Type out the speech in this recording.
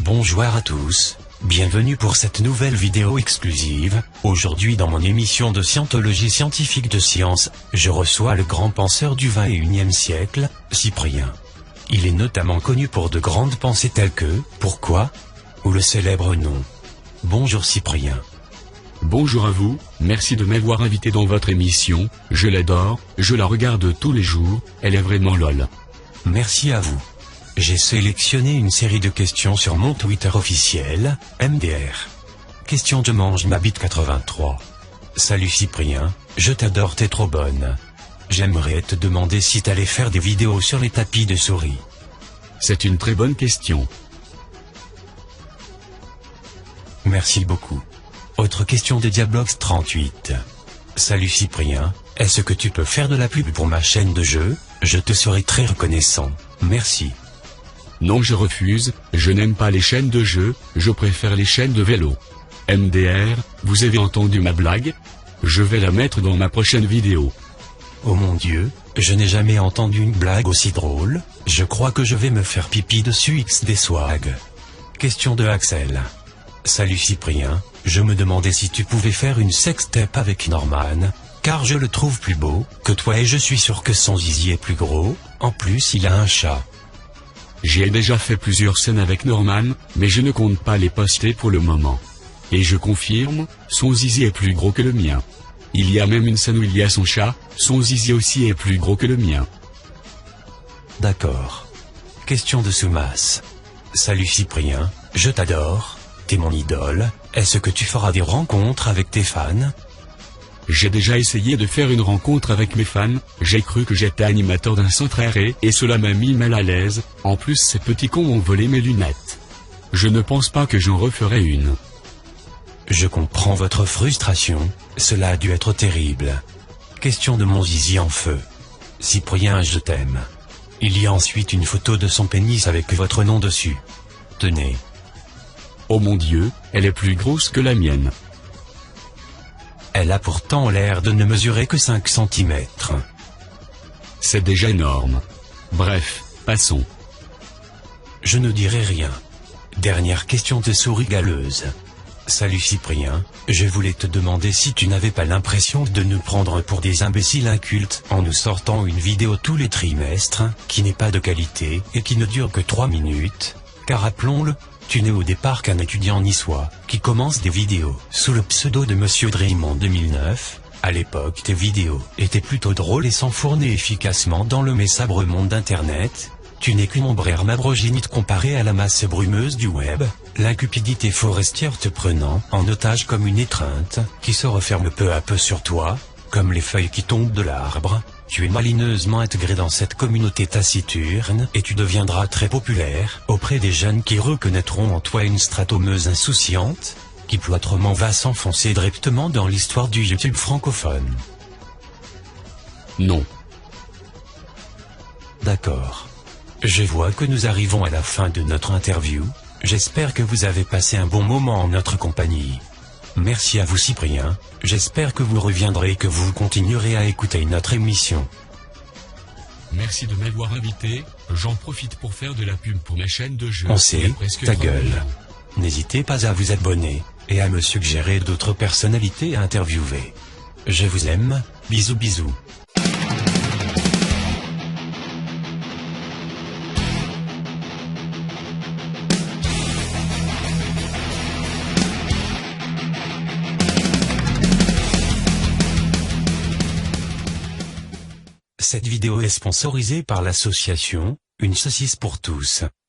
Bonjour à tous, bienvenue pour cette nouvelle vidéo exclusive. Aujourd'hui dans mon émission de scientologie scientifique de science, je reçois le grand penseur du XXIe siècle, Cyprien. Il est notamment connu pour de grandes pensées telles que « Pourquoi ?» ou le célèbre nom. Bonjour Cyprien. Bonjour à vous, merci de m'avoir invité dans votre émission, je l'adore, je la regarde tous les jours, elle est vraiment lol. Merci à vous. J'ai sélectionné une série de questions sur mon Twitter officiel, MDR. Question de Mange ma bite 83. Salut Cyprien, je t'adore, t'es trop bonne. J'aimerais te demander si t'allais faire des vidéos sur les tapis de souris. C'est une très bonne question. Merci beaucoup. Autre question de Diablox 38. Salut Cyprien, est-ce que tu peux faire de la pub pour ma chaîne de jeux? Je te serai très reconnaissant. Merci. Non, je refuse, je n'aime pas les chaînes de jeux, je préfère les chaînes de vélo. MDR, vous avez entendu ma blague? Je vais la mettre dans ma prochaine vidéo. Oh mon Dieu, je n'ai jamais entendu une blague aussi drôle, je crois que je vais me faire pipi dessus XD swag. Question de Axel. Salut Cyprien, je me demandais si tu pouvais faire une sextape avec Norman, car je le trouve plus beau que toi et je suis sûr que son zizi est plus gros, en plus il a un chat. J'ai déjà fait plusieurs scènes avec Norman, mais je ne compte pas les poster pour le moment. Et je confirme, son zizi est plus gros que le mien. Il y a même une scène où il y a son chat, son zizi aussi est plus gros que le mien. D'accord. Question de Soumas. Salut Cyprien, je t'adore, t'es mon idole, est-ce que tu feras des rencontres avec tes fans? J'ai déjà essayé de faire une rencontre avec mes fans, j'ai cru que j'étais animateur d'un centre aéré et cela m'a mis mal à l'aise, en plus ces petits cons ont volé mes lunettes. Je ne pense pas que j'en referai une. Je comprends votre frustration, cela a dû être terrible. Question de mon zizi en feu. Cyprien, je t'aime. Il y a ensuite une photo de son pénis avec votre nom dessus. Tenez. Oh mon Dieu, elle est plus grosse que la mienne. Elle a pourtant l'air de ne mesurer que 5 cm. C'est déjà énorme. Bref, passons. Je ne dirai rien. Dernière question de souris galeuse. Salut Cyprien, je voulais te demander si tu n'avais pas l'impression de nous prendre pour des imbéciles incultes en nous sortant une vidéo tous les trimestres, qui n'est pas de qualité et qui ne dure que 3 minutes, car rappelons-le, tu n'es au départ qu'un étudiant niçois, qui commence des vidéos sous le pseudo de Monsieur Dream en 2009. À l'époque tes vidéos étaient plutôt drôles et s'enfournaient efficacement dans le messabre monde d'internet. Tu n'es qu'une ombre hermabrogénite comparée à la masse brumeuse du web, l'incupidité forestière te prenant en otage comme une étreinte, qui se referme peu à peu sur toi, comme les feuilles qui tombent de l'arbre. Tu es malineusement intégré dans cette communauté taciturne et tu deviendras très populaire auprès des jeunes qui reconnaîtront en toi une stratomeuse insouciante, qui ploîtrement va s'enfoncer directement dans l'histoire du YouTube francophone. Non. D'accord. Je vois que nous arrivons à la fin de notre interview, j'espère que vous avez passé un bon moment en notre compagnie. Merci à vous Cyprien, j'espère que vous reviendrez et que vous continuerez à écouter notre émission. Merci de m'avoir invité, j'en profite pour faire de la pub pour ma chaîne de jeux. On sait, ta 30 gueule. millions. N'hésitez pas à vous abonner, et à me suggérer d'autres personnalités à interviewer. Je vous aime, bisous bisous. Cette vidéo est sponsorisée par l'association Une saucisse pour tous.